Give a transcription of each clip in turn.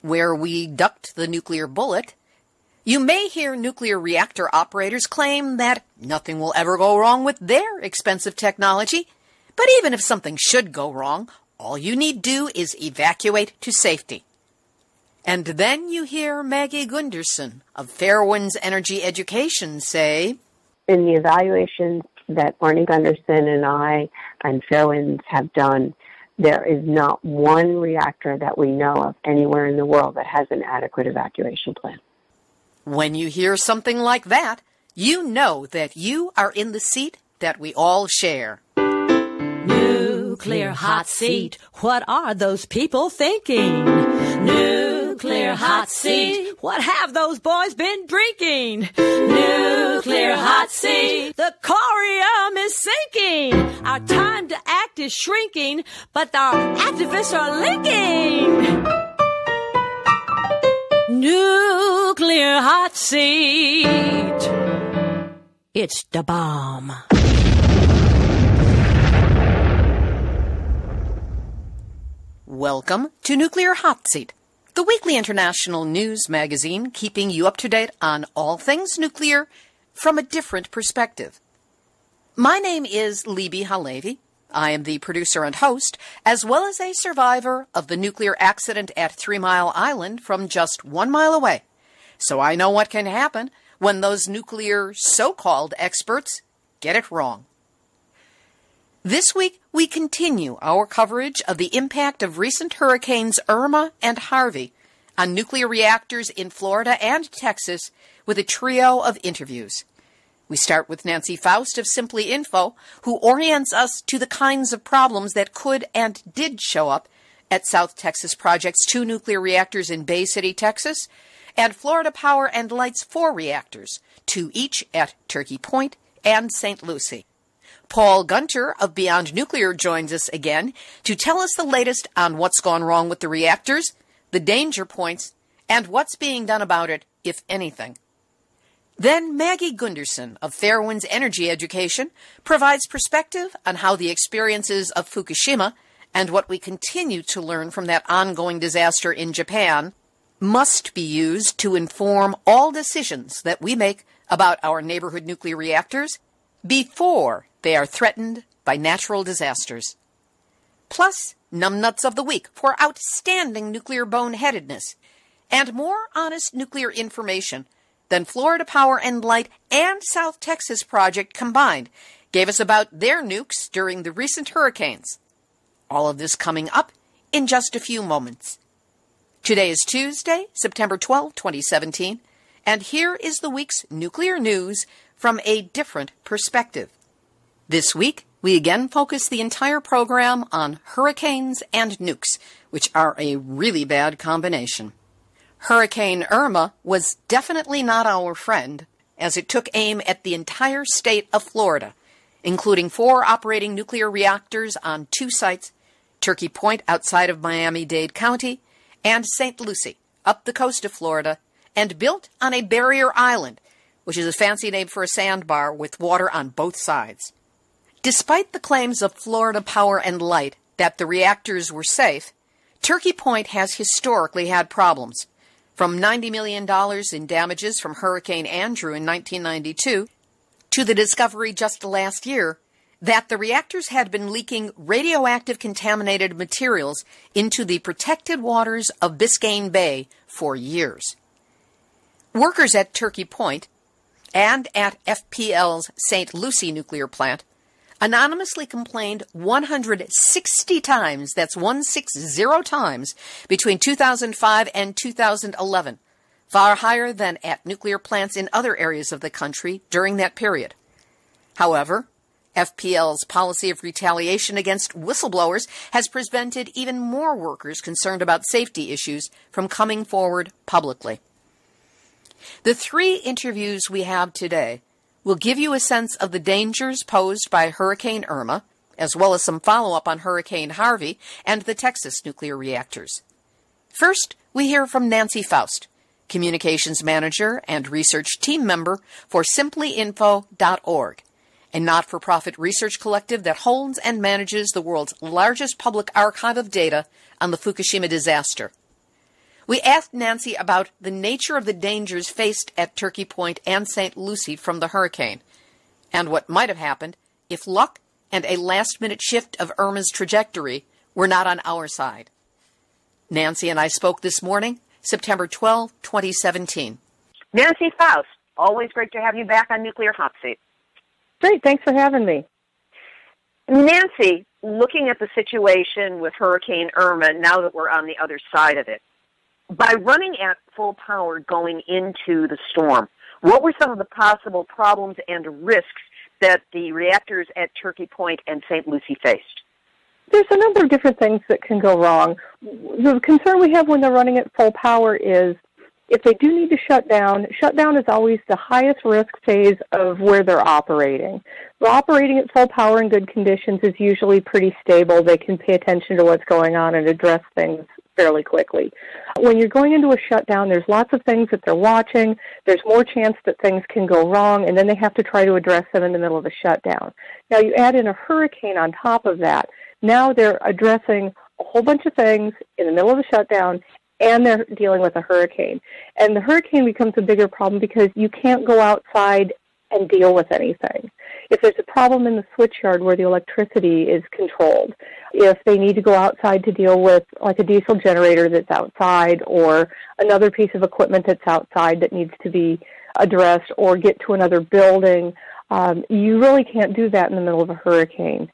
where we ducked the nuclear bullet, you may hear nuclear reactor operators claim that nothing will ever go wrong with their expensive technology. But even if something should go wrong, all you need do is evacuate to safety. And then you hear Maggie Gundersen of Fairewinds Energy Education say, in the evaluations that Maggie Gundersen and I and Fairewinds have done, there is not one reactor that we know of anywhere in the world that has an adequate evacuation plan. When you hear something like that, you know that you are in the seat that we all share. Nuclear hot seat, what are those people thinking? Nuclear hot seat, what have those boys been drinking? Nuclear hot seat, the corium is sinking. Our time to act is shrinking, but our activists are linking. Nuclear hot seat, it's the bomb. Welcome to Nuclear Hot Seat, the weekly international news magazine keeping you up to date on all things nuclear from a different perspective. My name is Libby Halevi. I am the producer and host, as well as a survivor of the nuclear accident at 3 Mile Island from just 1 mile away. So I know what can happen when those nuclear so-called experts get it wrong. This week, we continue our coverage of the impact of recent hurricanes Irma and Harvey on nuclear reactors in Florida and Texas with a trio of interviews. We start with Nancy Foust of Simply Info, who orients us to the kinds of problems that could and did show up at South Texas Project's 2 nuclear reactors in Bay City, Texas, and Florida Power and Light's 4 reactors, 2 each at Turkey Point and St. Lucie. Paul Gunter of Beyond Nuclear joins us again to tell us the latest on what's gone wrong with the reactors, the danger points, and what's being done about it, if anything. Then Maggie Gundersen of Fairewinds Energy Education provides perspective on how the experiences of Fukushima and what we continue to learn from that ongoing disaster in Japan must be used to inform all decisions that we make about our neighborhood nuclear reactors before they are threatened by natural disasters. Plus, numbnuts of the week for outstanding nuclear boneheadedness and more honest nuclear information than Florida Power and Light and South Texas Project combined gave us about their nukes during the recent hurricanes. All of this coming up in just a few moments. Today is Tuesday, September 12, 2017, and here is the week's nuclear news from a different perspective. This week, we again focus the entire program on hurricanes and nukes, which are a really bad combination. Hurricane Irma was definitely not our friend, as it took aim at the entire state of Florida, including 4 operating nuclear reactors on 2 sites, Turkey Point outside of Miami-Dade County, and St. Lucie, up the coast of Florida, and built on a barrier island, which is a fancy name for a sandbar with water on both sides. Despite the claims of Florida Power and Light that the reactors were safe, Turkey Point has historically had problems. From $90 million in damages from Hurricane Andrew in 1992 to the discovery just last year that the reactors had been leaking radioactive contaminated materials into the protected waters of Biscayne Bay for years. Workers at Turkey Point and at FPL's St. Lucie nuclear plant anonymously complained 160 times, that's 160 times, between 2005 and 2011, far higher than at nuclear plants in other areas of the country during that period. However, FPL's policy of retaliation against whistleblowers has prevented even more workers concerned about safety issues from coming forward publicly. The 3 interviews we have today will give you a sense of the dangers posed by Hurricane Irma, as well as some follow-up on Hurricane Harvey and the Texas nuclear reactors. First, we hear from Nancy Foust, Communications Manager and Research Team Member for simplyinfo.org, a not-for-profit research collective that holds and manages the world's largest public archive of data on the Fukushima disaster. We asked Nancy about the nature of the dangers faced at Turkey Point and St. Lucie from the hurricane, and what might have happened if luck and a last-minute shift of Irma's trajectory were not on our side. Nancy and I spoke this morning, September 12, 2017. Nancy Foust, always great to have you back on Nuclear Hot Seat. Great, thanks for having me. Nancy, looking at the situation with Hurricane Irma, now that we're on the other side of it, by running at full power going into the storm, what were some of the possible problems and risks that the reactors at Turkey Point and St. Lucie faced? There's a number of different things that can go wrong. The concern we have when they're running at full power is if they do need to shutdown is always the highest risk phase of where they're operating. They're operating at full power in good conditions is usually pretty stable. They can pay attention to what's going on and address things fairly quickly. When you're going into a shutdown, there's lots of things that they're watching. There's more chance that things can go wrong, and then they have to try to address them in the middle of a shutdown. Now, you add in a hurricane on top of that. Now they're addressing a whole bunch of things in the middle of a shutdown, and they're dealing with a hurricane. And the hurricane becomes a bigger problem because you can't go outside and deal with anything. If there's a problem in the switchyard where the electricity is controlled, if they need to go outside to deal with like a diesel generator that's outside or another piece of equipment that's outside that needs to be addressed or get to another building, you really can't do that in the middle of a hurricane.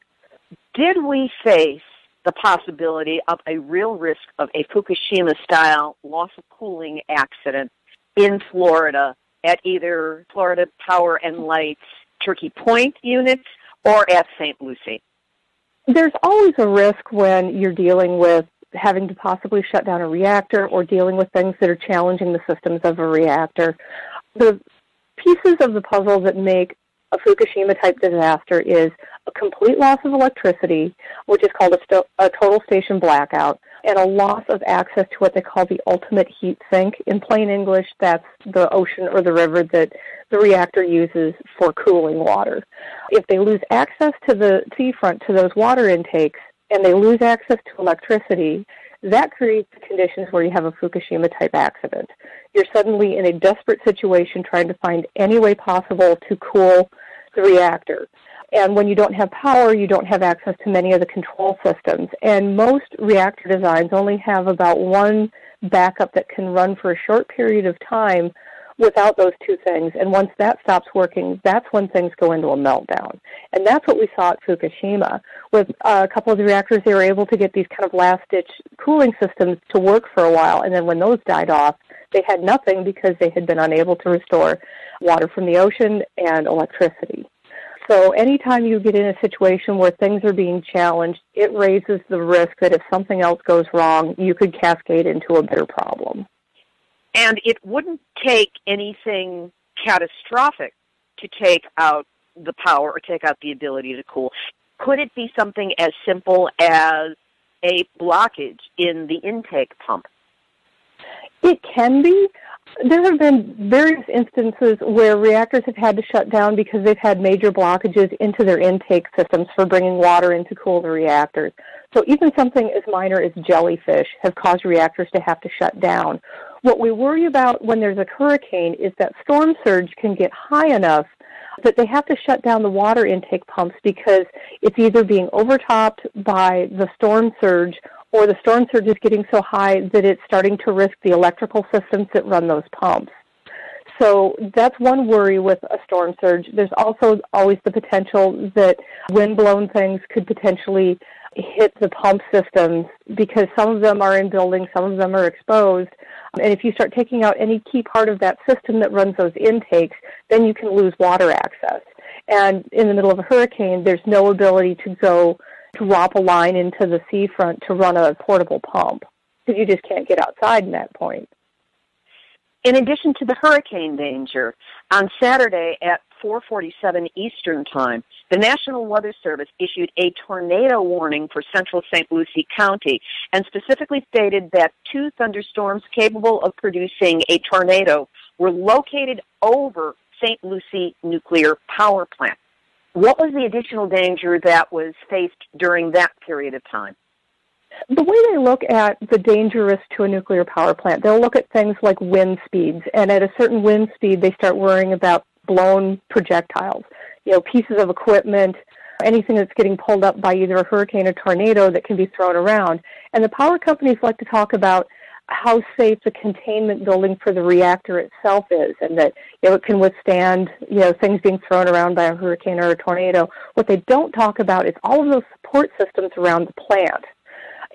Did we face the possibility of a real risk of a Fukushima-style loss of cooling accident in Florida at either Florida Power and Light's Turkey Point units or at St. Lucie? There's always a risk when you're dealing with having to possibly shut down a reactor or dealing with things that are challenging the systems of a reactor. The pieces of the puzzle that make a Fukushima-type disaster is a complete loss of electricity, which is called a total station blackout, and a loss of access to what they call the ultimate heat sink. In plain English, that's the ocean or the river that the reactor uses for cooling water. If they lose access to the seafront, to those water intakes, and they lose access to electricity, that creates the conditions where you have a Fukushima-type accident. You're suddenly in a desperate situation trying to find any way possible to cool the reactor. And when you don't have power, you don't have access to many of the control systems. And most reactor designs only have about one backup that can run for a short period of time without those two things. And once that stops working, that's when things go into a meltdown. And that's what we saw at Fukushima. With a couple of the reactors, they were able to get these kind of last-ditch cooling systems to work for a while. And then when those died off, they had nothing because they had been unable to restore water from the ocean and electricity. So anytime you get in a situation where things are being challenged, it raises the risk that if something else goes wrong, you could cascade into a bigger problem. And it wouldn't take anything catastrophic to take out the power or take out the ability to cool. Could it be something as simple as a blockage in the intake pump? It can be. There have been various instances where reactors have had to shut down because they've had major blockages into their intake systems for bringing water in to cool the reactors. So even something as minor as jellyfish have caused reactors to have to shut down. What we worry about when there's a hurricane is that storm surge can get high enough that they have to shut down the water intake pumps because it's either being overtopped by the storm surge or the storm surge is getting so high that it's starting to risk the electrical systems that run those pumps. So that's one worry with a storm surge. There's also always the potential that wind-blown things could potentially hit the pump systems because some of them are in buildings, some of them are exposed. And if you start taking out any key part of that system that runs those intakes, then you can lose water access. And in the middle of a hurricane, there's no ability to go drop a line into the seafront to run a portable pump because you just can't get outside in that point. In addition to the hurricane danger, on Saturday at 4:47 Eastern Time, the National Weather Service issued a tornado warning for central St. Lucie County and specifically stated that 2 thunderstorms capable of producing a tornado were located over St. Lucie Nuclear Power Plant. What was the additional danger that was faced during that period of time? The way they look at the danger risk to a nuclear power plant, they'll look at things like wind speeds, and at a certain wind speed, they start worrying about blown projectiles, pieces of equipment, anything that's getting pulled up by either a hurricane or tornado that can be thrown around. And the power companies like to talk about how safe the containment building for the reactor itself is, and that it can withstand things being thrown around by a hurricane or a tornado. What they don't talk about is all of those support systems around the plant.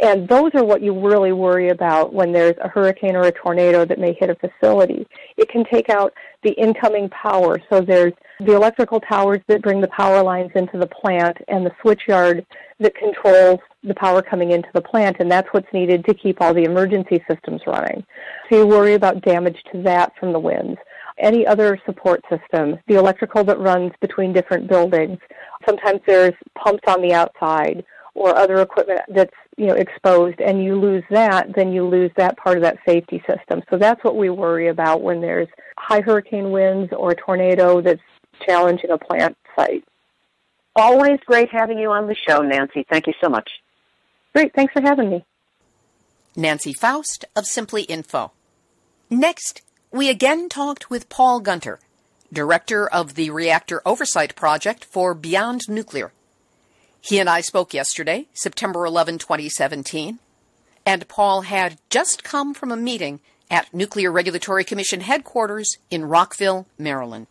And those are what you really worry about when there's a hurricane or a tornado that may hit a facility. It can take out the incoming power. So there's the electrical towers that bring the power lines into the plant and the switchyard that controls the power coming into the plant, and that's what's needed to keep all the emergency systems running. So you worry about damage to that from the winds. Any other support system, the electrical that runs between different buildings. Sometimes there's pumps on the outside or other equipment that's exposed, and you lose that, then you lose that part of that safety system. So that's what we worry about when there's high hurricane winds or a tornado that's challenging a plant site. Always great having you on the show, Nancy. Thank you so much. Great. Thanks for having me. Nancy Foust of Simply Info. Next, we again talked with Paul Gunter, director of the Reactor Oversight Project for Beyond Nuclear. He and I spoke yesterday, September 11, 2017, and Paul had just come from a meeting at Nuclear Regulatory Commission headquarters in Rockville, Maryland.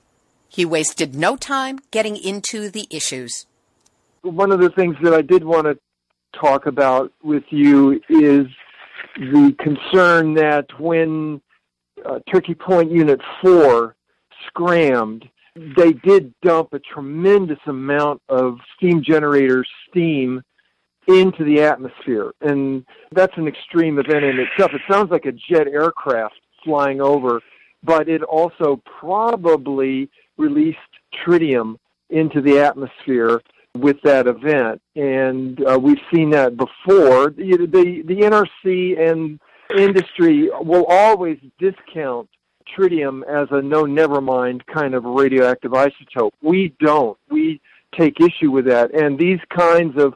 He wasted no time getting into the issues. One of the things that I did want to talk about with you is the concern that when Turkey Point Unit 4 scrammed, they did dump a tremendous amount of steam generator steam into the atmosphere. And that's an extreme event in itself. It sounds like a jet aircraft flying over, but it also probably released tritium into the atmosphere with that event. And we've seen that before. The NRC and industry will always discount tritium as a no-never-mind kind of radioactive isotope. We don't. We take issue with that. And these kinds of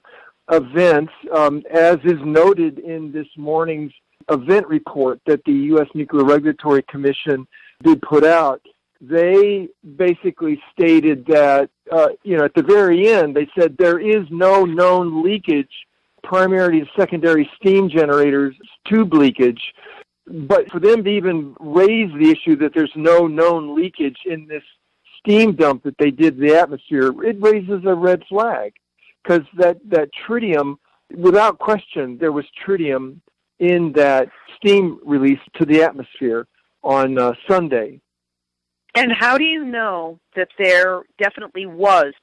events, as is noted in this morning's event report that the U.S. Nuclear Regulatory Commission did put out, they basically stated that, at the very end, they said there is no known leakage, primary to secondary steam generators, tube leakage. But for them to even raise the issue that there's no known leakage in this steam dump that they did in the atmosphere, it raises a red flag. Because that tritium, without question, there was tritium in that steam release to the atmosphere on Sunday. And how do you know that there definitely was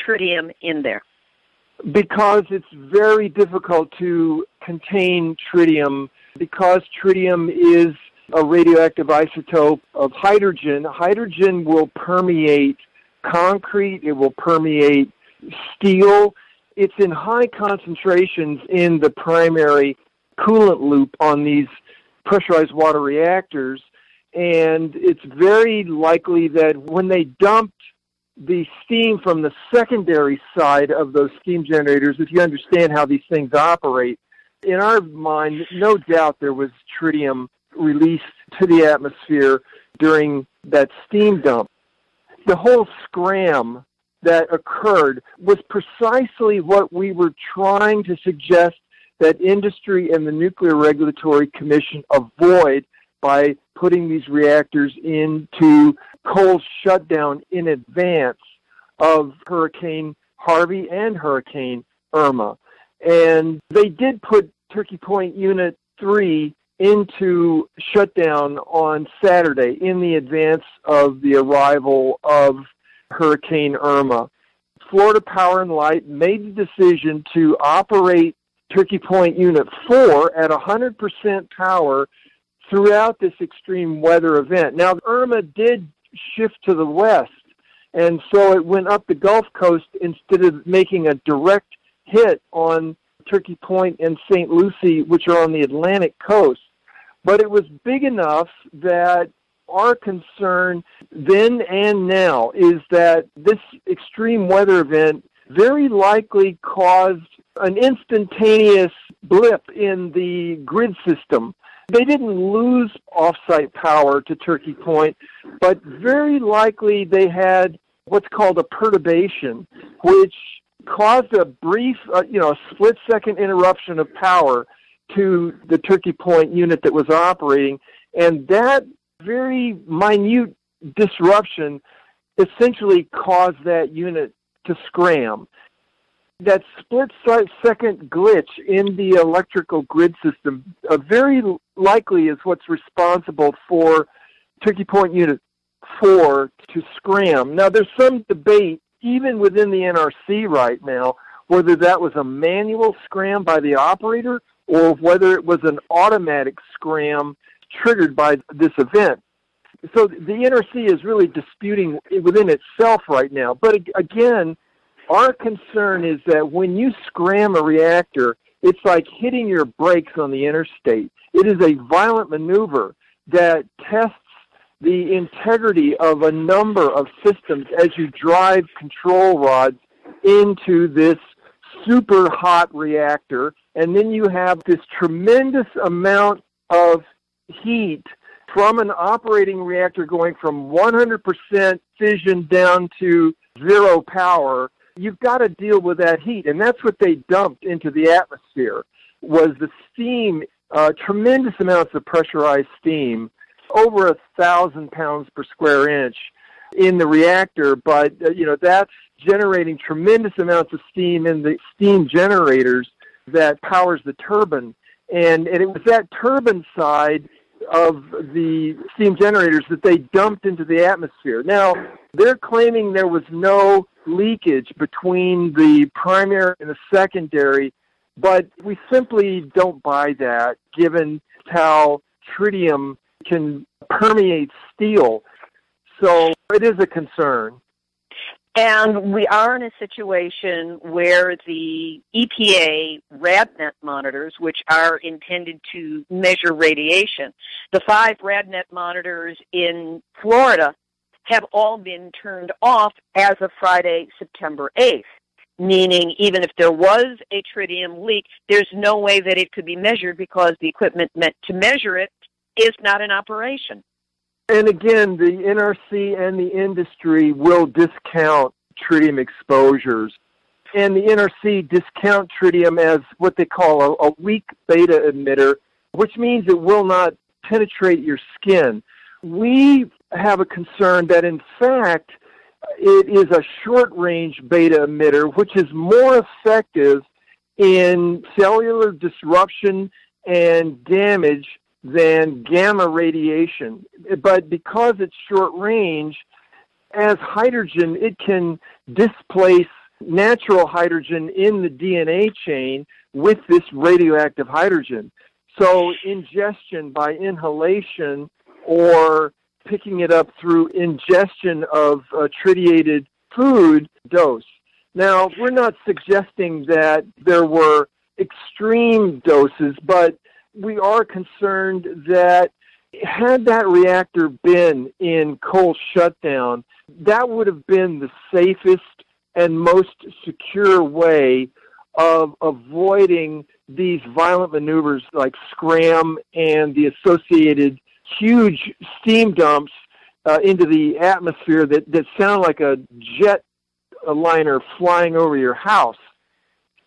tritium in there? Because it's very difficult to contain tritium, because tritium is a radioactive isotope of hydrogen. Hydrogen will permeate concrete, it will permeate steel. It's in high concentrations in the primary coolant loop on these pressurized water reactors, and it's very likely that when they dumped the steam from the secondary side of those steam generators, if you understand how these things operate, in our mind, no doubt there was tritium released to the atmosphere during that steam dump. The whole scram that occurred was precisely what we were trying to suggest that industry and the Nuclear Regulatory Commission avoid by putting these reactors into cold shutdown in advance of Hurricane Harvey and Hurricane Irma. And they did put Turkey Point Unit 3 into shutdown on Saturday in the advance of the arrival of Hurricane Irma. Florida Power and Light made the decision to operate Turkey Point Unit 4 at 100% power throughout this extreme weather event. Now, Irma did shift to the west, and so it went up the Gulf Coast instead of making a direct hit on Turkey Point and St. Lucie, which are on the Atlantic coast. But it was big enough that our concern then and now is that this extreme weather event very likely caused an instantaneous blip in the grid system. They didn't lose off-site power to Turkey Point, but very likely they had what's called a perturbation, which caused a brief, a split-second interruption of power to the Turkey Point unit that was operating, and that very minute disruption essentially caused that unit to scram. That split-second glitch in the electrical grid system very likely is what's responsible for Turkey Point Unit 4 to scram. Now, there's some debate, even within the NRC right now, whether that was a manual scram by the operator or whether it was an automatic scram triggered by this event. So the NRC is really disputing within itself right now. But again, our concern is that when you scram a reactor, it's like hitting your brakes on the interstate. It is a violent maneuver that tests the integrity of a number of systems as you drive control rods into this super hot reactor, and then you have this tremendous amount of heat from an operating reactor going from 100% fission down to zero power. You've got to deal with that heat, and that's what they dumped into the atmosphere, was the steam, tremendous amounts of pressurized steam, over 1,000 pounds per square inch in the reactor, but that's generating tremendous amounts of steam in the steam generators that powers the turbine, and it was that turbine side of the steam generators that they dumped into the atmosphere. Now, they're claiming there was no leakage between the primary and the secondary, but we simply don't buy that, given how tritium can permeate steel. So it is a concern. And we are in a situation where the EPA RadNet monitors, which are intended to measure radiation, the 5 RadNet monitors in Florida have all been turned off as of Friday, September 8th, meaning even if there was a tritium leak, there's no way that it could be measured because the equipment meant to measure it is not in operation. And again, the NRC and the industry will discount tritium exposures. And the NRC discount tritium as what they call a weak beta emitter, which means it will not penetrate your skin. We have a concern that, in fact, it is a short-range beta emitter, which is more effective in cellular disruption and damage than gamma radiation. But because it's short range, as hydrogen, it can displace natural hydrogen in the DNA chain with this radioactive hydrogen. So ingestion by inhalation or picking it up through ingestion of tritiated food dose. Now, we're not suggesting that there were extreme doses, but we are concerned that had that reactor been in cold shutdown, that would have been the safest and most secure way of avoiding these violent maneuvers like scram and the associated huge steam dumps into the atmosphere that sound like a jet liner flying over your house.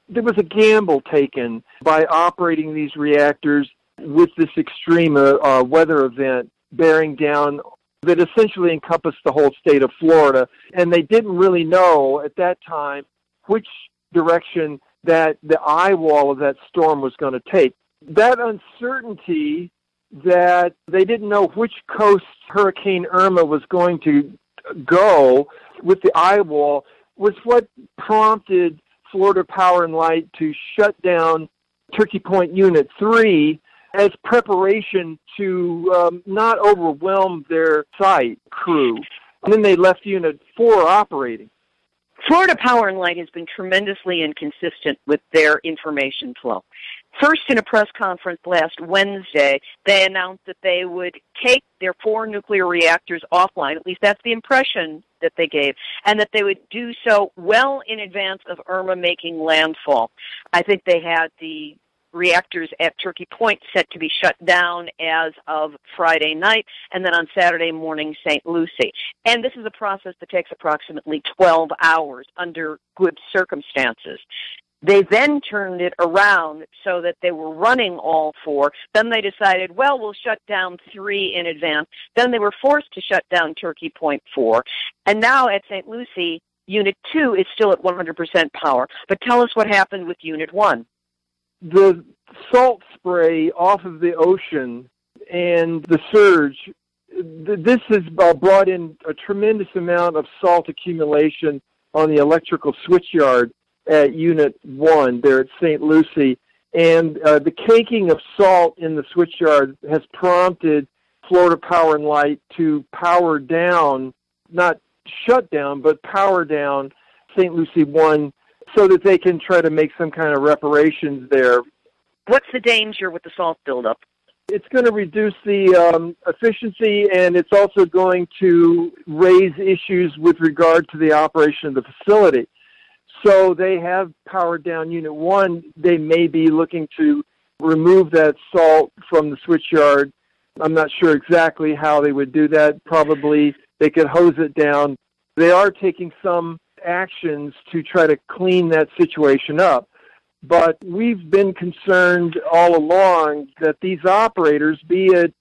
There was a gamble taken by operating these reactors with this extreme weather event bearing down that essentially encompassed the whole state of Florida. And they didn't really know at that time which direction that the eye wall of that storm was going to take. That uncertainty that they didn't know which coast Hurricane Irma was going to go with the eye wall was what prompted Florida Power and Light to shut down Turkey Point Unit 3 as preparation to not overwhelm their site crew. And then they left Unit 4 operating. Florida Power and Light has been tremendously inconsistent with their information flow. First, in a press conference last Wednesday, they announced that they would take their 4 nuclear reactors offline. At least that's the impression that they gave, and that they would do so well in advance of Irma making landfall. I think they had the reactors at Turkey Point set to be shut down as of Friday night, and then on Saturday morning, St. Lucie. And this is a process that takes approximately 12 hours under good circumstances. They then turned it around so that they were running all four. Then they decided, well, we'll shut down 3 in advance. Then they were forced to shut down Turkey Point 4. And now at St. Lucie, Unit 2 is still at 100% power. But tell us what happened with Unit 1. The salt spray off of the ocean and the surge, this has brought in a tremendous amount of salt accumulation on the electrical switchyard at Unit 1 there at St. Lucie. And the caking of salt in the switchyard has prompted Florida Power and Light to power down, not shut down, but power down St. Lucie 1 so that they can try to make some kind of reparations there. What's the danger with the salt buildup? It's going to reduce the efficiency, and it's also going to raise issues with regard to the operation of the facility. So they have powered down Unit 1. They may be looking to remove that salt from the switchyard. I'm not sure exactly how they would do that. Probably they could hose it down. They are taking some actions to try to clean that situation up. But we've been concerned all along that these operators, be it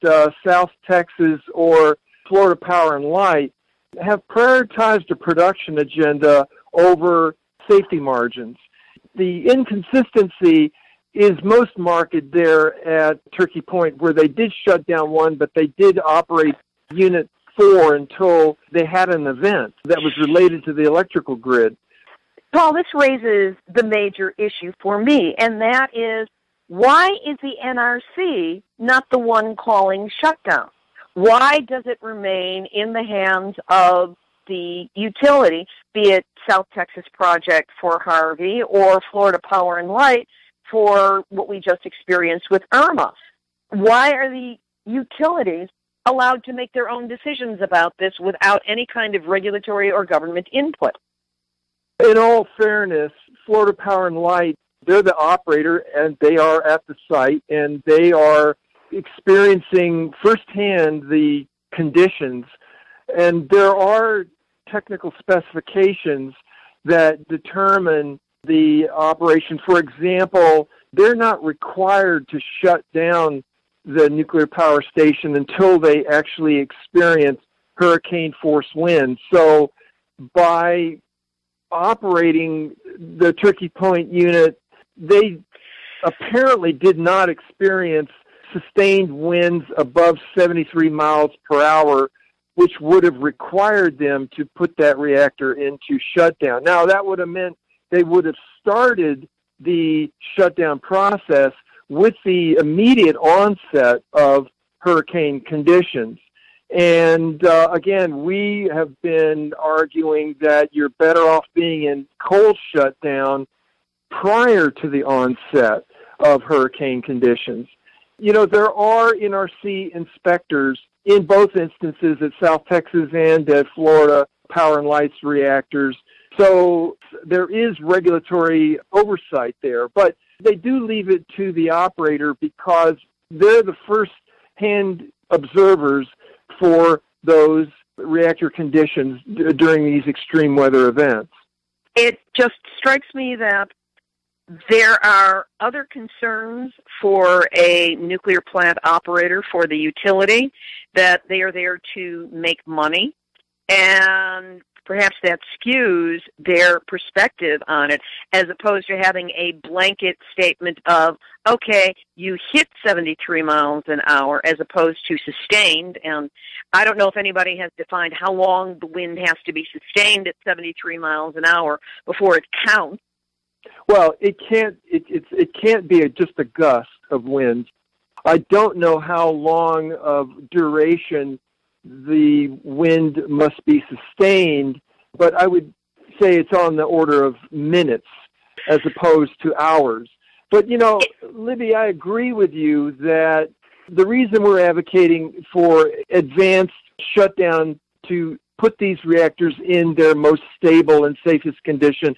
South Texas or Florida Power and Light, have prioritized a production agenda over safety margins. The inconsistency is most marked there at Turkey Point, where they did shut down 1, but they did operate Unit 4 until they had an event that was related to the electrical grid. Paul, this raises the major issue for me, and that is, why is the NRC not the one calling shutdown? Why does it remain in the hands of the utility, be it South Texas Project for Harvey or Florida Power and Light for what we just experienced with Irma? Why are the utilities allowed to make their own decisions about this without any kind of regulatory or government input? In all fairness, Florida Power and Light, they're the operator, and they are at the site, and they are experiencing firsthand the conditions. And there are technical specifications that determine the operation. For example, they're not required to shut down the nuclear power station until they actually experience hurricane force winds. So by operating the Turkey Point unit, they apparently did not experience sustained winds above 73 miles per hour, which would have required them to put that reactor into shutdown. Now, that would have meant they would have started the shutdown process with the immediate onset of hurricane conditions. And again, we have been arguing that you're better off being in cold shutdown prior to the onset of hurricane conditions. You know, there are NRC inspectors in both instances at South Texas and at Florida Power and Light's reactors. So there is regulatory oversight there, but they do leave it to the operator because they're the first-hand observers for those reactor conditions during these extreme weather events. It just strikes me that there are other concerns for a nuclear plant operator, for the utility, that they are there to make money, and perhaps that skews their perspective on it, as opposed to having a blanket statement of, okay, you hit 73 miles an hour as opposed to sustained. And I don't know if anybody has defined how long the wind has to be sustained at 73 miles an hour before it counts. Well, it can't be just a gust of wind. I don't know how long of duration the wind must be sustained, but I would say it's on the order of minutes as opposed to hours. But, you know, Libby, I agree with you that the reason we're advocating for advanced shutdown to put these reactors in their most stable and safest condition.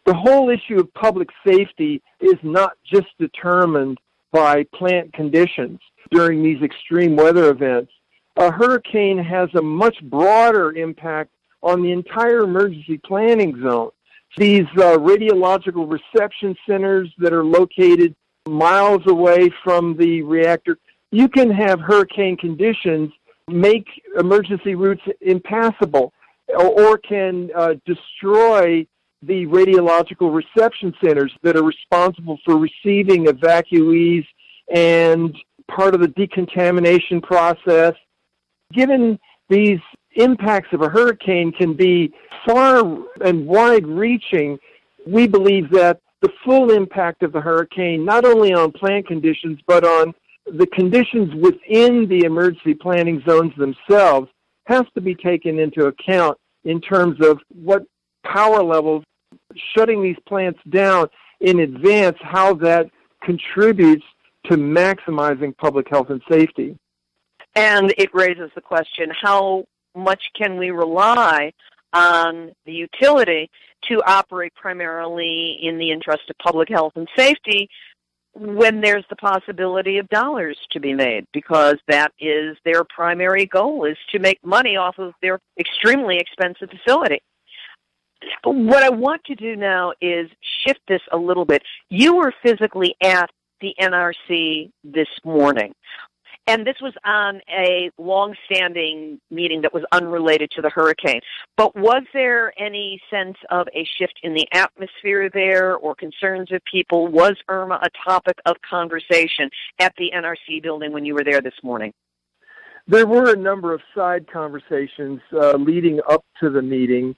The whole issue of public safety is not just determined by plant conditions during these extreme weather events. A hurricane has a much broader impact on the entire emergency planning zone. These radiological reception centers that are located miles away from the reactor, you can have hurricane conditions make emergency routes impassable or can destroy the radiological reception centers that are responsible for receiving evacuees and part of the decontamination process. Given these impacts of a hurricane can be far and wide-reaching, we believe that the full impact of the hurricane, not only on plant conditions, but on the conditions within the emergency planning zones themselves, has to be taken into account in terms of what power levels, shutting these plants down in advance, how that contributes to maximizing public health and safety. And it raises the question, how much can we rely on the utility to operate primarily in the interest of public health and safety when there's the possibility of dollars to be made, because that is their primary goal, is to make money off of their extremely expensive facility. What I want to do now is shift this a little bit. You were physically at the NRC this morning, and this was on a long-standing meeting that was unrelated to the hurricane. But was there any sense of a shift in the atmosphere there or concerns of people? Was Irma a topic of conversation at the NRC building when you were there this morning? There were a number of side conversations leading up to the meeting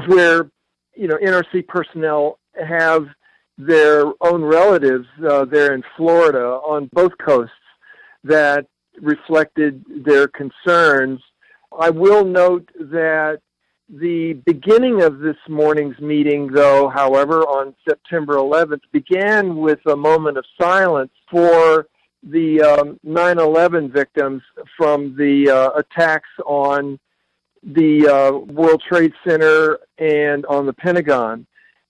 where, NRC personnel have their own relatives there in Florida on both coasts that reflected their concerns. I will note that the beginning of this morning's meeting, though, however, on September 11th, began with a moment of silence for the 9/11 victims from the attacks on the World Trade Center and on the Pentagon.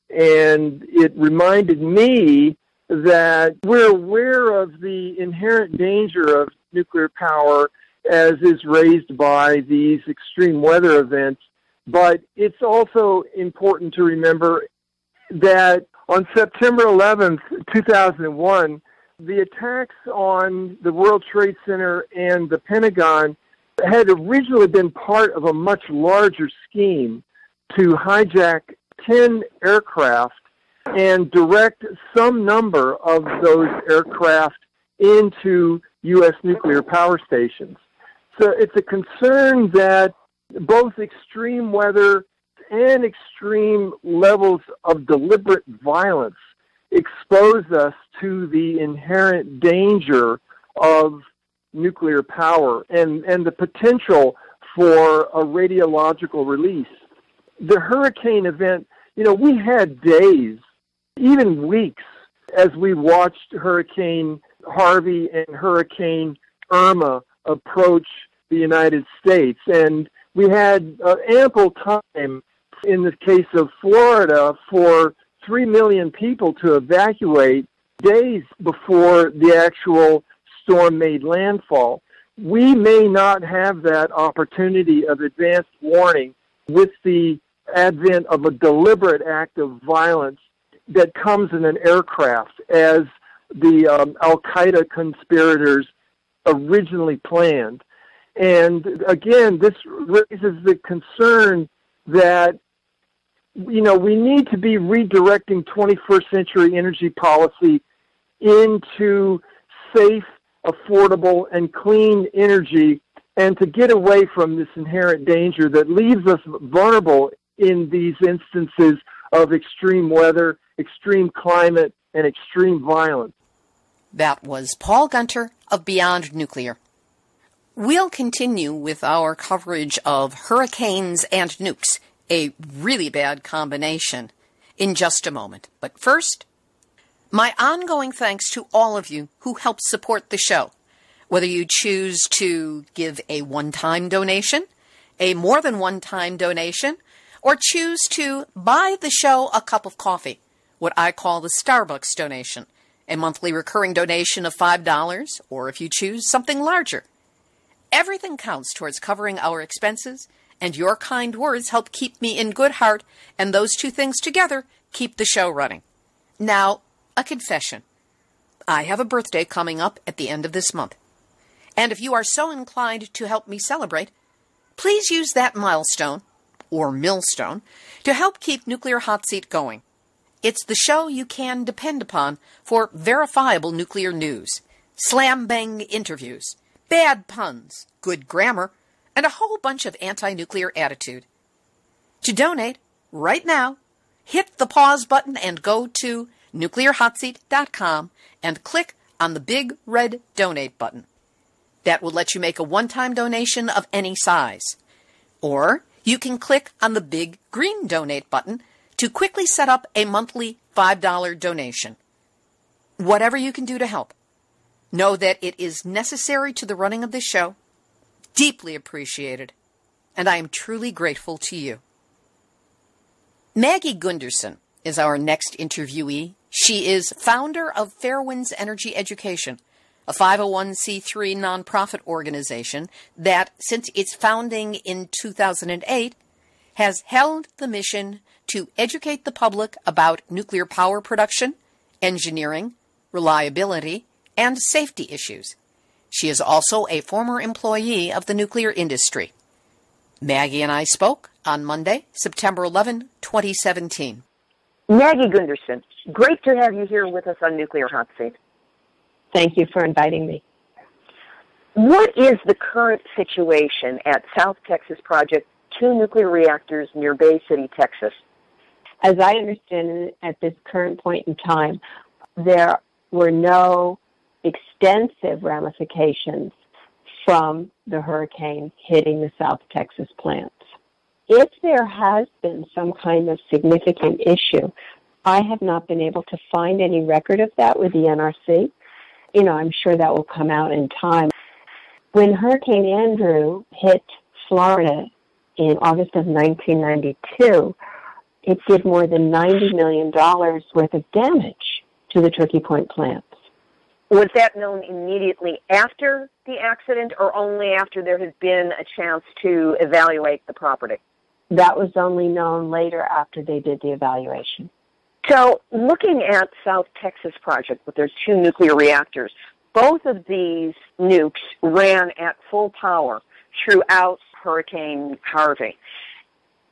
And it reminded me that we're aware of the inherent danger of nuclear power as is raised by these extreme weather events, but it's also important to remember that on September 11th, 2001, the attacks on the World Trade Center and the Pentagon had originally been part of a much larger scheme to hijack 10 aircraft and direct some number of those aircraft into U.S. nuclear power stations. So it's a concern that both extreme weather and extreme levels of deliberate violence expose us to the inherent danger of nuclear power and the potential for a radiological release. The hurricane event, we had days, even weeks, as we watched Hurricane Harvey and Hurricane Irma approach the United States. And we had ample time, in the case of Florida, for 3 million people to evacuate days before the actual storm made landfall. We may not have that opportunity of advanced warning with the advent of a deliberate act of violence that comes in an aircraft, as the Al-Qaeda conspirators originally planned. And again, this raises the concern that, we need to be redirecting 21st century energy policy into safe, affordable, and clean energy, and to get away from this inherent danger that leaves us vulnerable in these instances of extreme weather, extreme climate, and extreme violence. That was Paul Gunter of Beyond Nuclear. We'll continue with our coverage of hurricanes and nukes, a really bad combination, in just a moment. But first, my ongoing thanks to all of you who help support the show, whether you choose to give a one-time donation, a more than one-time donation, or choose to buy the show a cup of coffee, what I call the Starbucks donation, a monthly recurring donation of $5, or if you choose, something larger. Everything counts towards covering our expenses, and your kind words help keep me in good heart, and those two things together keep the show running. Now, a confession. I have a birthday coming up at the end of this month. And if you are so inclined to help me celebrate, please use that milestone, or millstone, to help keep Nuclear Hot Seat going. It's the show you can depend upon for verifiable nuclear news, slam-bang interviews, bad puns, good grammar, and a whole bunch of anti-nuclear attitude. To donate, right now, hit the pause button and go to nuclearhotseat.com and click on the big red donate button. That will let you make a one-time donation of any size. Or you can click on the big green donate button to quickly set up a monthly $5 donation. Whatever you can do to help, know that it is necessary to the running of this show, deeply appreciated, and I am truly grateful to you. Maggie Gundersen is our next interviewee. She is founder of Fairewinds Energy Education, a 501c3 nonprofit organization that, since its founding in 2008, has held the mission to educate the public about nuclear power production, engineering, reliability, and safety issues. She is also a former employee of the nuclear industry. Maggie and I spoke on Monday, September 11, 2017. Maggie Gundersen, great to have you here with us on Nuclear Hot Seat. Thank you for inviting me. What is the current situation at South Texas Project, 2 nuclear reactors near Bay City, Texas? As I understand it, at this current point in time, there were no extensive ramifications from the hurricane hitting the South Texas plants. If there has been some kind of significant issue, I have not been able to find any record of that with the NRC. I'm sure that will come out in time. When Hurricane Andrew hit Florida in August of 1992, it did more than $90 million worth of damage to the Turkey Point plants. Was that known immediately after the accident or only after there had been a chance to evaluate the property? That was only known later after they did the evaluation. So looking at South Texas Project with their 2 nuclear reactors, both of these nukes ran at full power throughout Hurricane Harvey.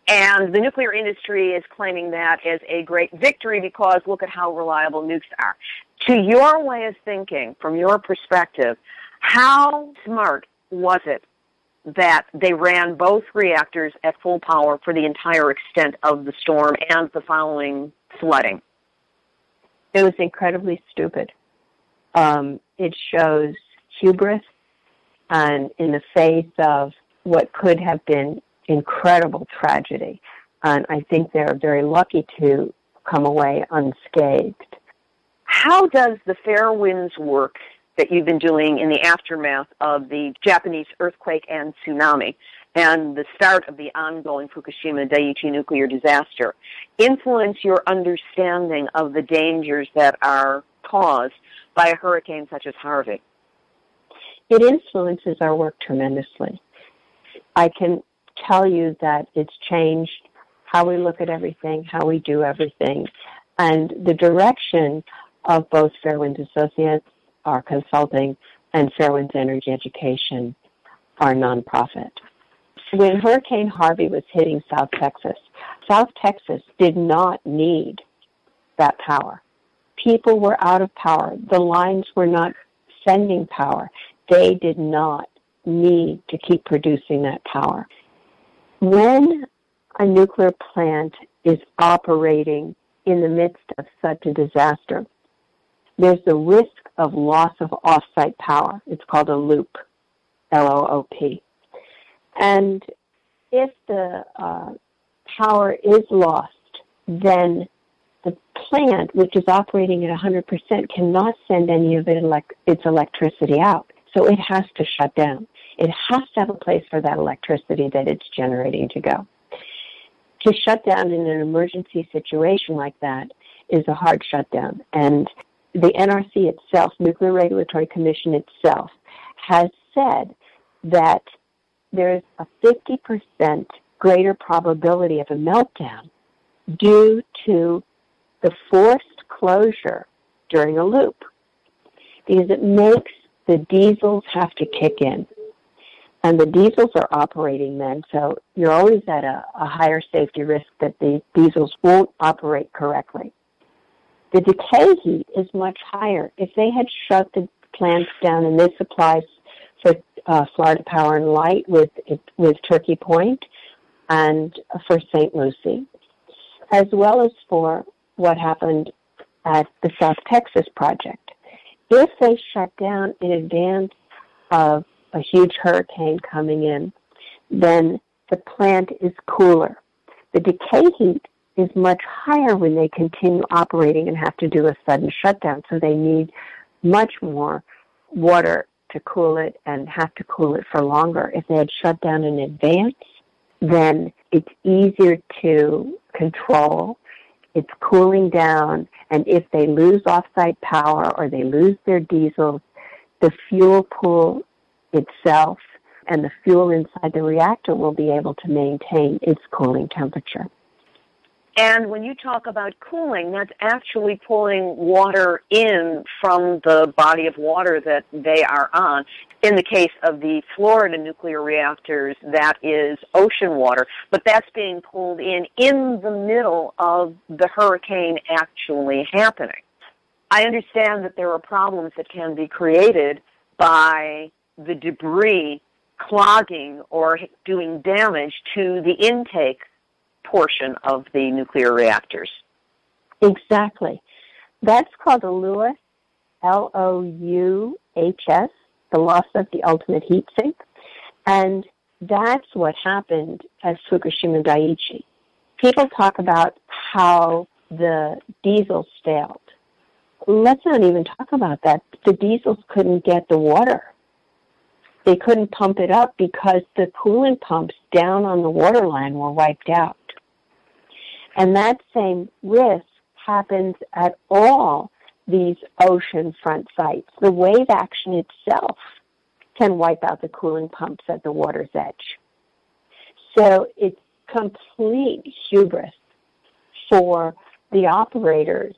And the nuclear industry is claiming that as a great victory because look at how reliable nukes are. To your way of thinking, from your perspective, how smart was it that they ran both reactors at full power for the entire extent of the storm and the following flooding? It was incredibly stupid. It shows hubris, and in the face of what could have been incredible tragedy. And I think they're very lucky to come away unscathed. How does the Fairewinds work that you've been doing in the aftermath of the Japanese earthquake and tsunami and the start of the ongoing Fukushima Daiichi nuclear disaster influence your understanding of the dangers that are caused by a hurricane such as Harvey? It influences our work tremendously. I can tell you that it's changed how we look at everything, how we do everything, and the direction of both Fairewinds Associates, our consulting, and Fairewinds Energy Education, our nonprofit. When Hurricane Harvey was hitting South Texas did not need that power. People were out of power. The lines were not sending power. They did not need to keep producing that power. When a nuclear plant is operating in the midst of such a disaster, there's the risk of loss of off-site power. It's called a loop, L-O-O-P. And if the power is lost, then the plant, which is operating at 100%, cannot send any of its electricity out. So it has to shut down. It has to have a place for that electricity that it's generating to go. To shut down in an emergency situation like that is a hard shutdown. And the NRC itself, Nuclear Regulatory Commission itself, has said that there's a 50% greater probability of a meltdown due to the forced closure during a loop, because it makes the diesels have to kick in. And the diesels are operating then, so you're always at a higher safety risk that the diesels won't operate correctly. The decay heat is much higher. If they had shut the plants down, and this applies for Florida Power and Light with Turkey Point and for St. Lucie, as well as for what happened at the South Texas project. If they shut down in advance of a huge hurricane coming in, then the plant is cooler. The decay heat is much higher when they continue operating and have to do a sudden shutdown, so they need much more water to cool it and have to cool it for longer. If they had shut down in advance, then it's easier to control. It's cooling down, and if they lose off-site power or they lose their diesels, the fuel pool itself and the fuel inside the reactor will be able to maintain its cooling temperature. And when you talk about cooling, that's actually pulling water in from the body of water that they are on. In the case of the Florida nuclear reactors, that is ocean water, but that's being pulled in the middle of the hurricane actually happening. I understand that there are problems that can be created by the debris clogging or doing damage to the intake portion of the nuclear reactors. Exactly. That's called a LOUHS, L-O-U-H-S, the loss of the ultimate heat sink. And that's what happened at Fukushima Daiichi. People talk about how the diesels failed. Let's not even talk about that. The diesels couldn't get the water. They couldn't pump it up because the coolant pumps down on the waterline were wiped out. And that same risk happens at all these oceanfront sites. The wave action itself can wipe out the cooling pumps at the water's edge. So it's complete hubris for the operators,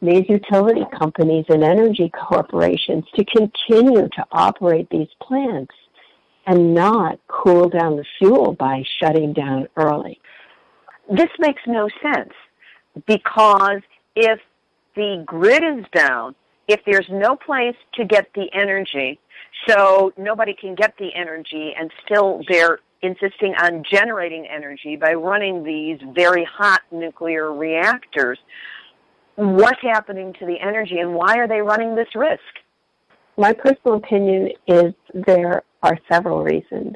these utility companies and energy corporations, to continue to operate these plants and not cool down the fuel by shutting down early. This makes no sense, because if the grid is down, if there's no place to get the energy, so nobody can get the energy, and still they're insisting on generating energy by running these very hot nuclear reactors, what's happening to the energy, and why are they running this risk? My personal opinion is there are several reasons.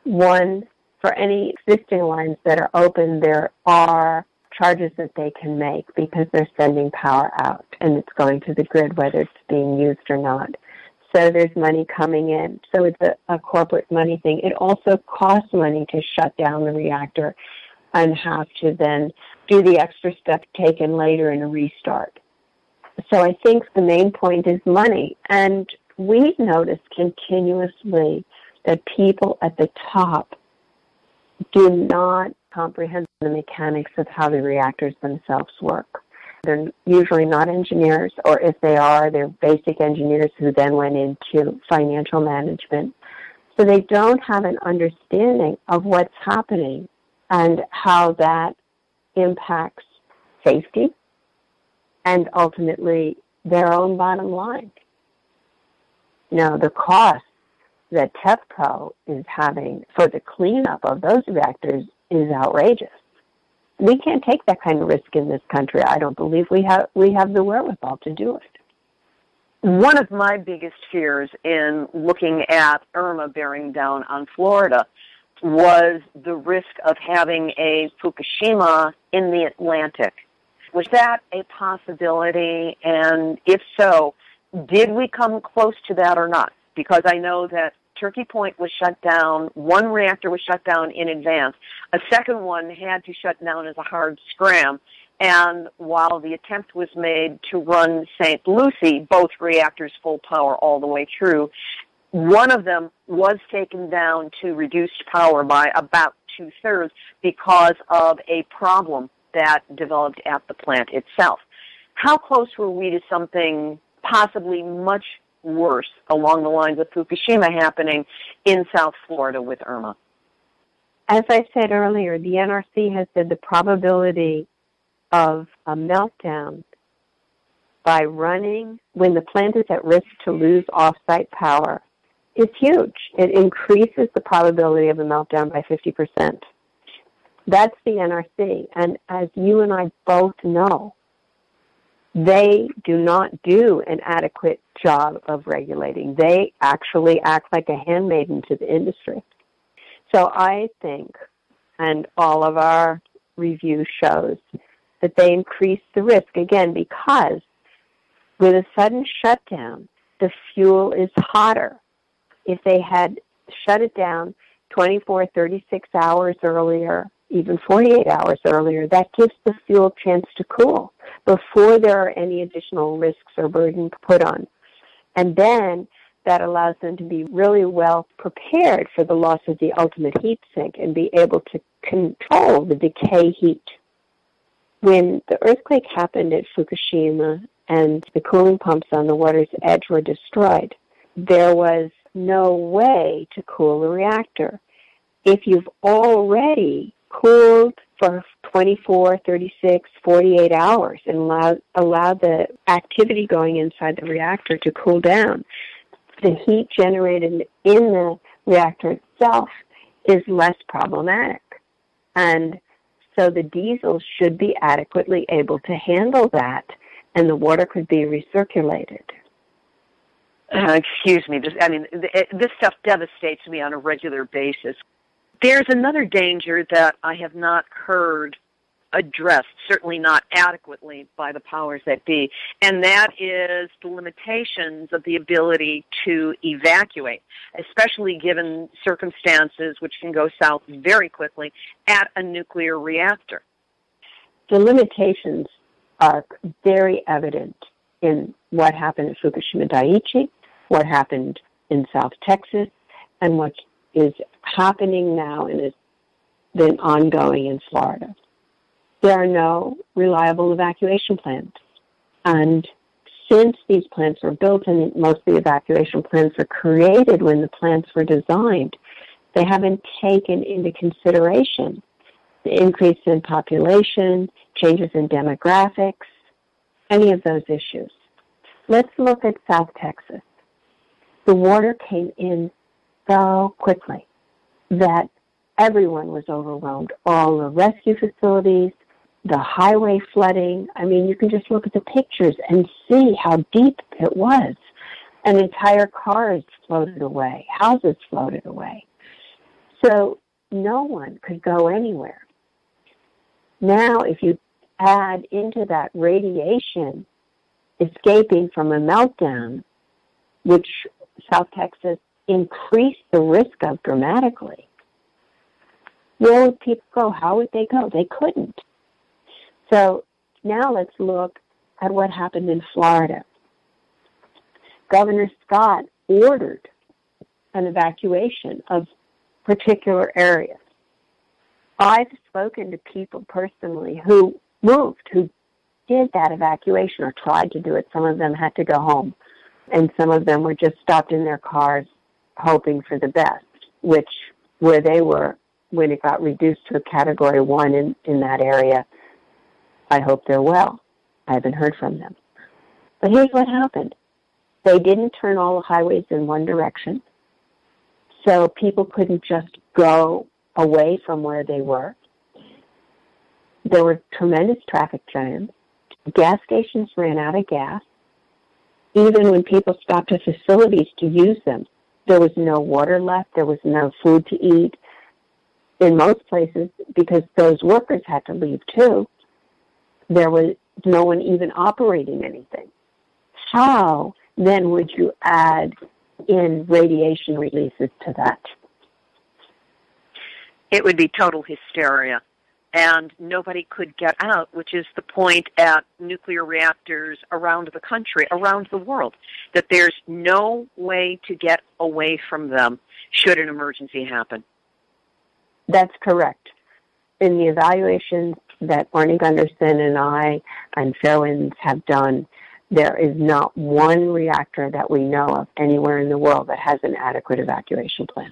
One, for any existing lines that are open, there are charges that they can make because they're sending power out and it's going to the grid whether it's being used or not. So there's money coming in. So it's a corporate money thing. It also costs money to shut down the reactor and have to then do the extra step taken later in a restart. So I think the main point is money. And we've noticed continuously that people at the top do not comprehend the mechanics of how the reactors themselves work. They're usually not engineers, or if they are, they're basic engineers who then went into financial management. So they don't have an understanding of what's happening and how that impacts safety and ultimately their own bottom line. Now, the cost that TEPCO is having for the cleanup of those reactors is outrageous. We can't take that kind of risk in this country. I don't believe we have the wherewithal to do it. One of my biggest fears in looking at Irma bearing down on Florida was the risk of having a Fukushima in the Atlantic. Was that a possibility? And if so, did we come close to that or not? Because I know that Turkey Point was shut down. One reactor was shut down in advance. A second one had to shut down as a hard scram. And while the attempt was made to run St. Lucie, both reactors full power all the way through, one of them was taken down to reduced power by about 2/3 because of a problem that developed at the plant itself. How close were we to something possibly much worse along the lines of Fukushima happening in South Florida with Irma? As I said earlier, the NRC has said the probability of a meltdown by running when the plant is at risk to lose off-site power is huge. It increases the probability of a meltdown by 50%. That's the NRC. And as you and I both know, they do not do an adequate job of regulating. They actually act like a handmaiden to the industry. So I think, and all of our review shows, that they increase the risk, again, because with a sudden shutdown, the fuel is hotter. If they had shut it down 24, 36 hours earlier, even 48 hours earlier, that gives the fuel a chance to cool before there are any additional risks or burden put on. And then that allows them to be really well prepared for the loss of the ultimate heat sink and be able to control the decay heat. When the earthquake happened at Fukushima and the cooling pumps on the water's edge were destroyed, there was no way to cool the reactor. If you've already cooled for 24, 36, 48 hours and allowed the activity going inside the reactor to cool down, the heat generated in the reactor itself is less problematic. And so the diesel should be adequately able to handle that, and the water could be recirculated. Excuse me. This stuff devastates me on a regular basis. There's another danger that I have not heard addressed, certainly not adequately by the powers that be, and that is the limitations of the ability to evacuate, especially given circumstances which can go south very quickly at a nuclear reactor. The limitations are very evident in what happened at Fukushima Daiichi, what happened in South Texas, and what is happening now and has been ongoing in Florida. There are no reliable evacuation plans. And since these plants were built, and most of the evacuation plans were created when the plants were designed, they haven't taken into consideration the increase in population, changes in demographics, any of those issues. Let's look at South Texas. The water came in so quickly that everyone was overwhelmed. All the rescue facilities, the highway flooding. I mean, you can just look at the pictures and see how deep it was. And entire cars floated away. Houses floated away. So no one could go anywhere. Now, if you add into that radiation escaping from a meltdown, which South Texas increased the risk of dramatically, where would people go? How would they go? They couldn't. So now let's look at what happened in Florida. Governor Scott ordered an evacuation of particular areas. I've spoken to people personally who moved, who did that evacuation or tried to do it. Some of them had to go home, and some of them were just stopped in their cars hoping for the best, which where they were when it got reduced to a Category 1 in that area. I hope they're well. I haven't heard from them. But here's what happened. They didn't turn all the highways in one direction, so people couldn't just go away from where they were. There were tremendous traffic jams. Gas stations ran out of gas. Even when people stopped at facilities to use them, there was no water left. There was no food to eat. In most places, because those workers had to leave too, there was no one even operating anything. How then would you add in radiation releases to that. It would be total hysteria, and nobody could get out, which is the point at nuclear reactors around the country, around the world, that there's no way to get away from them should an emergency happen. That's correct. In the evaluations that Maggie Gundersen and I and Fairewinds have done, there is not one reactor that we know of anywhere in the world that has an adequate evacuation plan.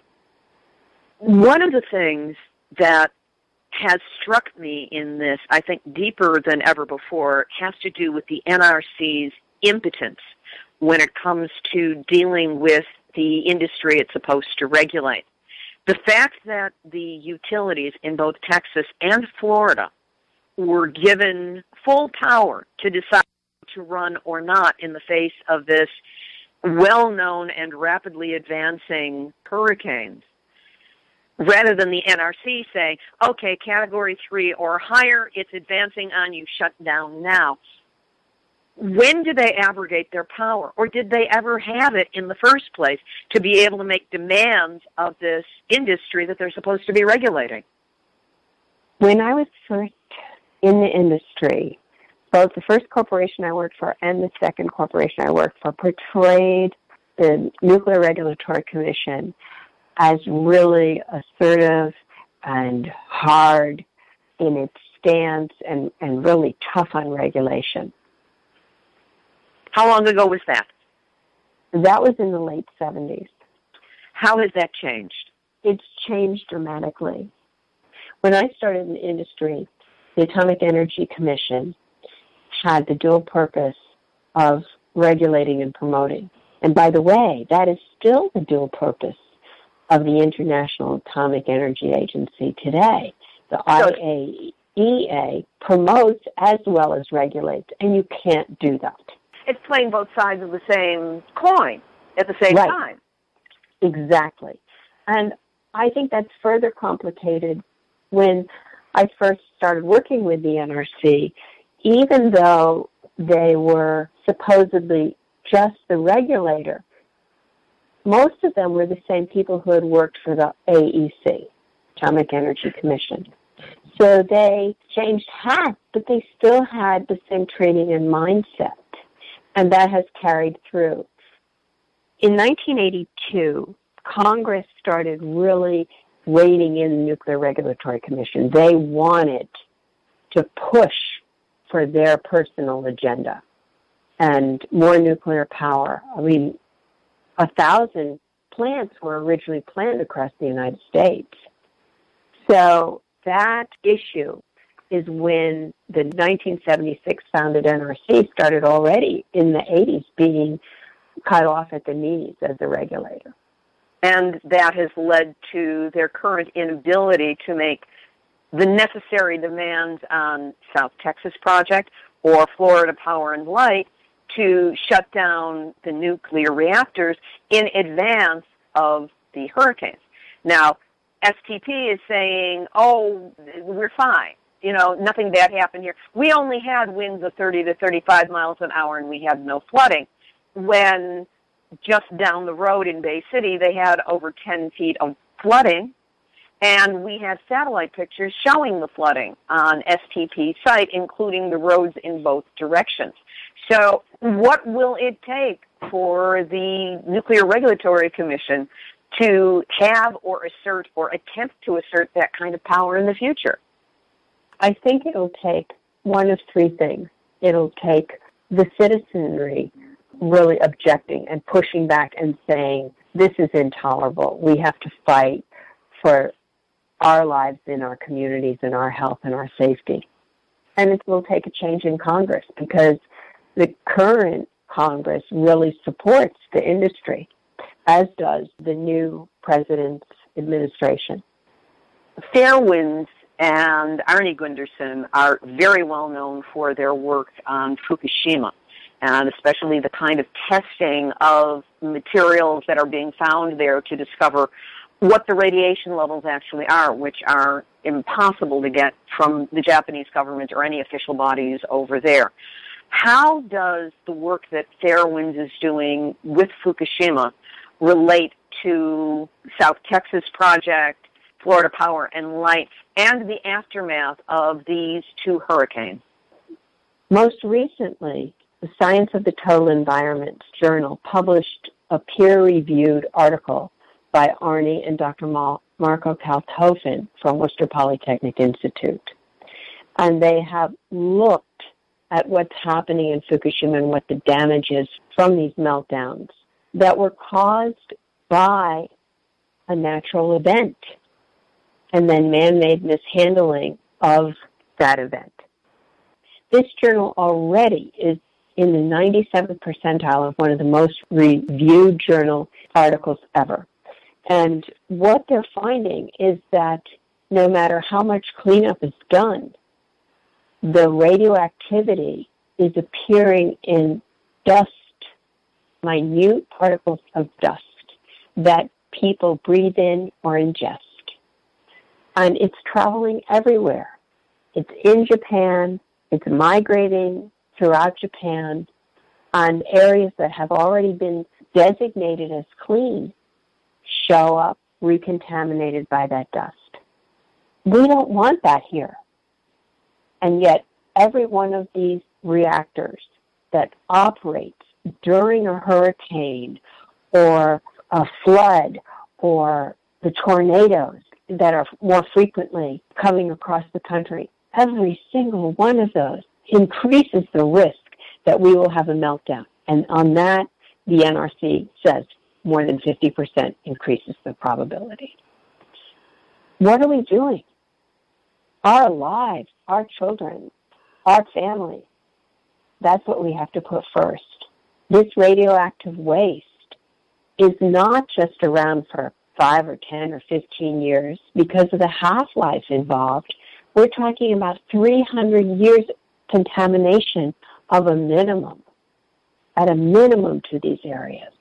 One of the things that has struck me in this, I think deeper than ever before, has to do with the NRC's impotence when it comes to dealing with the industry it's supposed to regulate. The fact that the utilities in both Texas and Florida were given full power to decide to run or not in the face of this well-known and rapidly advancing hurricanes, rather than the NRC saying, okay, Category 3 or higher, it's advancing on you, shut down now. When did they abrogate their power? Or did they ever have it in the first place to be able to make demands of this industry that they're supposed to be regulating? When I was first in the industry, both the first corporation I worked for and the second corporation I worked for portrayed the Nuclear Regulatory Commission as really assertive and hard in its stance and really tough on regulation. How long ago was that? That was in the late 70s. How has that changed? It's changed dramatically. When I started in the industry, the Atomic Energy Commission had the dual purpose of regulating and promoting. And by the way, that is still the dual purpose of the International Atomic Energy Agency today. The IAEA promotes as well as regulates, and you can't do that. It's playing both sides of the same coin at the same time. Exactly. And I think that's further complicated when I first started working with the NRC. Even though they were supposedly just the regulator, most of them were the same people who had worked for the AEC, Atomic Energy Commission. So they changed hats, but they still had the same training and mindset, and that has carried through. In 1982, Congress started really reining in the Nuclear Regulatory Commission. They wanted to push for their personal agenda and more nuclear power. I mean, 1,000 plants were originally planned across the United States. So that issue is when the 1976 founded NRC started already in the 80s being cut off at the knees as a regulator. And that has led to their current inability to make the necessary demands on South Texas Project or Florida Power and Light to shut down the nuclear reactors in advance of the hurricanes. Now, STP is saying, oh, we're fine. You know, nothing bad happened here. We only had winds of 30 to 35 miles an hour and we had no flooding. When just down the road in Bay City, they had over 10 feet of flooding, and we had satellite pictures showing the flooding on STP site, including the roads in both directions. So what will it take for the Nuclear Regulatory Commission to have or assert or attempt to assert that kind of power in the future? I think it'll take one of three things. It'll take the citizenry really objecting and pushing back and saying, this is intolerable. We have to fight for our lives in our communities and our health and our safety. And it will take a change in Congress because the current Congress really supports the industry, as does the new president's administration. Fairewinds and Maggie Gundersen are very well known for their work on Fukushima, and especially the kind of testing of materials that are being found there to discover what the radiation levels actually are, which are impossible to get from the Japanese government or any official bodies over there. How does the work that Fairewinds is doing with Fukushima relate to South Texas Project, Florida Power and Light, and the aftermath of these two hurricanes? Most recently, the Science of the Total Environment journal published a peer-reviewed article by Arnie and Dr. Marco Kaltofen from Worcester Polytechnic Institute. And they have looked at what's happening in Fukushima and what the damage is from these meltdowns that were caused by a natural event and then man-made mishandling of that event. This journal already is in the 97th percentile of one of the most reviewed journal articles ever. And what they're finding is that no matter how much cleanup is done, the radioactivity is appearing in dust, minute particles of dust that people breathe in or ingest. And it's traveling everywhere. It's in Japan, it's migrating throughout Japan, and areas that have already been designated as clean show up recontaminated by that dust. We don't want that here. And yet, every one of these reactors that operates during a hurricane or a flood or the tornadoes that are more frequently coming across the country, every single one of those increases the risk that we will have a meltdown. And on that, the NRC says more than 50% increases the probability. What are we doing? Our lives, our children, our family, that's what we have to put first. This radioactive waste is not just around for 5 or 10 or 15 years because of the half-life involved. We're talking about 300 years contamination of a minimum, at a minimum to these areas.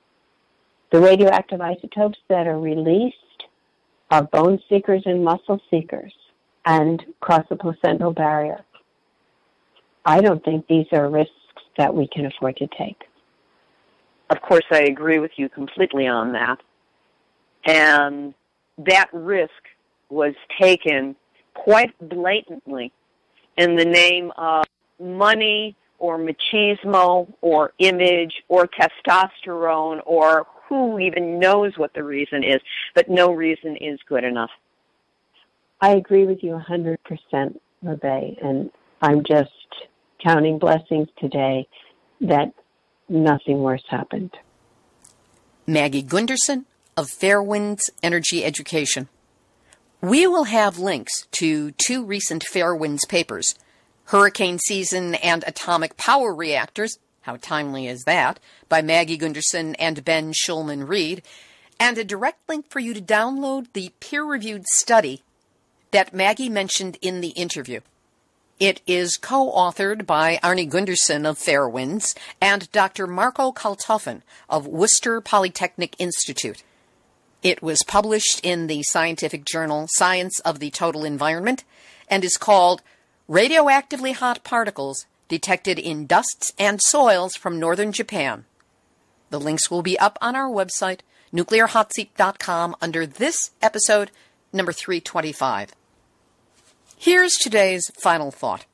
The radioactive isotopes that are released are bone seekers and muscle seekers and cross the placental barrier. I don't think these are risks that we can afford to take. Of course, I agree with you completely on that. And that risk was taken quite blatantly in the name of money or machismo or image or testosterone or who even knows what the reason is, but no reason is good enough. I agree with you 100%, LaBae, and I'm just counting blessings today that nothing worse happened. Maggie Gundersen of Fairewinds Energy Education. We will have links to 2 recent Fairewinds papers, Hurricane Season and Atomic Power Reactors, how timely is that, by Maggie Gundersen and Ben Schulman-Reed, and a direct link for you to download the peer-reviewed study that Maggie mentioned in the interview. It is co-authored by Arnie Gundersen of Fairewinds and Dr. Marco Kaltofen of Worcester Polytechnic Institute. It was published in the scientific journal Science of the Total Environment and is called Radioactively Hot Particles Detected in Dusts and Soils from Northern Japan. The links will be up on our website, nuclearhotseat.com, under this episode, number 325. Here's today's final thought.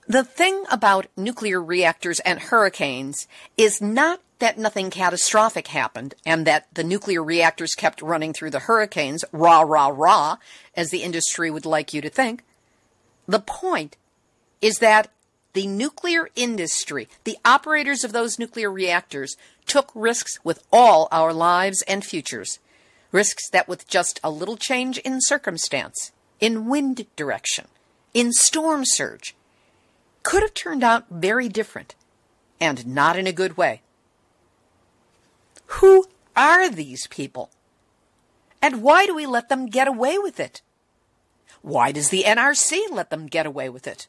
The thing about nuclear reactors and hurricanes is not that nothing catastrophic happened and that the nuclear reactors kept running through the hurricanes, rah, rah, rah, as the industry would like you to think. The point is that the nuclear industry, the operators of those nuclear reactors, took risks with all our lives and futures. Risks that with just a little change in circumstance, in wind direction, in storm surge, could have turned out very different, and not in a good way. Who are these people? And why do we let them get away with it? Why does the NRC let them get away with it?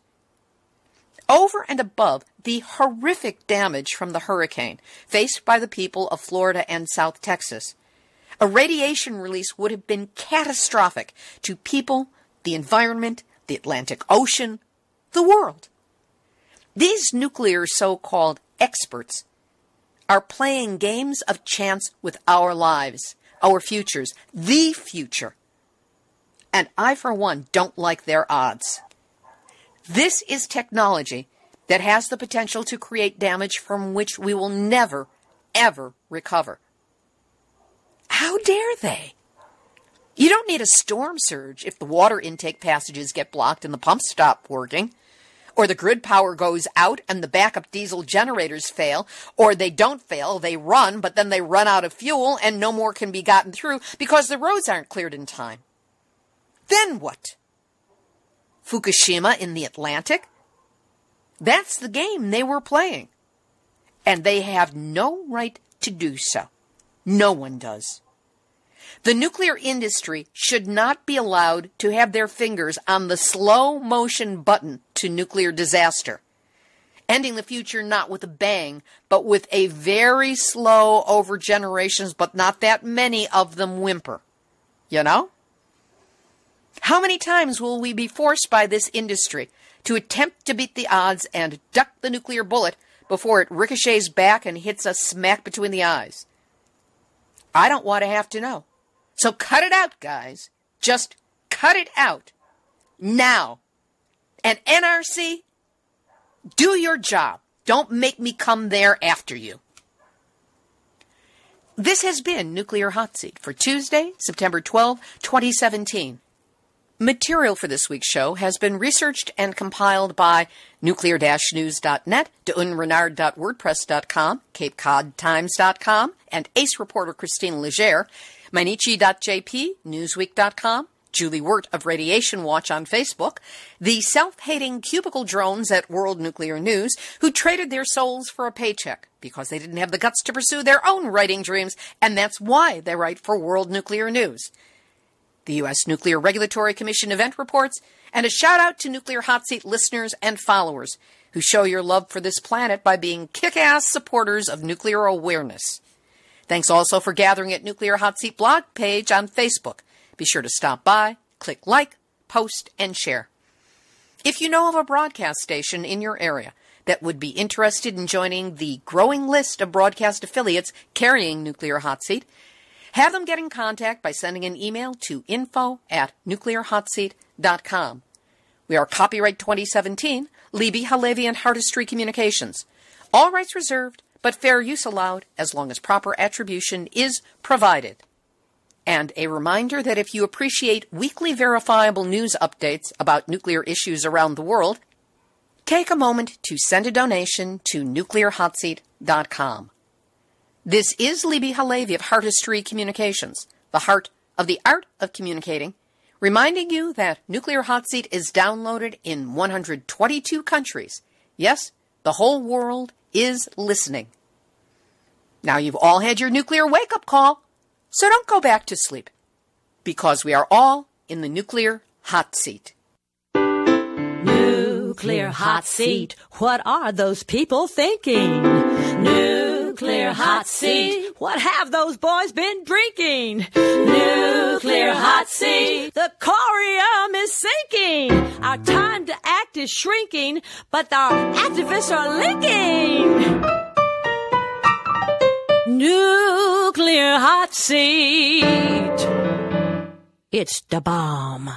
Over and above the horrific damage from the hurricane faced by the people of Florida and South Texas, a radiation release would have been catastrophic to people, the environment, the Atlantic Ocean, the world. These nuclear so-called experts are playing games of chance with our lives, our futures, the future. And I, for one, don't like their odds. This is technology that has the potential to create damage from which we will never, ever recover. How dare they? You don't need a storm surge if the water intake passages get blocked and the pumps stop working, or the grid power goes out and the backup diesel generators fail, or they don't fail, they run, but then they run out of fuel and no more can be gotten through because the roads aren't cleared in time. Then what? Fukushima in the Atlantic? That's the game they were playing. And they have no right to do so. No one does. The nuclear industry should not be allowed to have their fingers on the slow motion button to nuclear disaster, ending the future not with a bang, but with a very slow, over generations, but not that many of them, whimper. You know? How many times will we be forced by this industry to attempt to beat the odds and duck the nuclear bullet before it ricochets back and hits us smack between the eyes? I don't want to have to know. So cut it out, guys. Just cut it out. Now. And NRC, do your job. Don't make me come there after you. This has been Nuclear Hot Seat for Tuesday, September 12, 2017. Material for this week's show has been researched and compiled by nuclear-news.net, deunrenard.wordpress.com, capecodtimes.com, and ace reporter Christine Legere, Mainichi.jp, Newsweek.com, Julie Wirt of Radiation Watch on Facebook, the self-hating cubicle drones at World Nuclear News who traded their souls for a paycheck because they didn't have the guts to pursue their own writing dreams, and that's why they write for World Nuclear News. The U.S. Nuclear Regulatory Commission event reports, and a shout-out to Nuclear Hot Seat listeners and followers who show your love for this planet by being kick-ass supporters of nuclear awareness. Thanks also for gathering at Nuclear Hot Seat blog page on Facebook. Be sure to stop by, click like, post, and share. If you know of a broadcast station in your area that would be interested in joining the growing list of broadcast affiliates carrying Nuclear Hot Seat, have them get in contact by sending an email to info@nuclearhotseat.com. We are copyright 2017, Libby, Halevi, and Hardestry Communications. All rights reserved, but fair use allowed as long as proper attribution is provided. And a reminder that if you appreciate weekly verifiable news updates about nuclear issues around the world, take a moment to send a donation to nuclearhotseat.com. This is Libby Halevi of Hardestry Communications, the heart of the art of communicating, reminding you that Nuclear Hot Seat is downloaded in 122 countries. Yes, the whole world is listening. Now you've all had your nuclear wake-up call, so don't go back to sleep, because we are all in the Nuclear Hot Seat. Nuclear Hot Seat, what are those people thinking? Nuclear Hot Seat, what have those boys been drinking? Nuclear Hot Seat, the corium is sinking. Our time to act is shrinking, but our activists are linking. Nuclear Hot Seat, it's the bomb.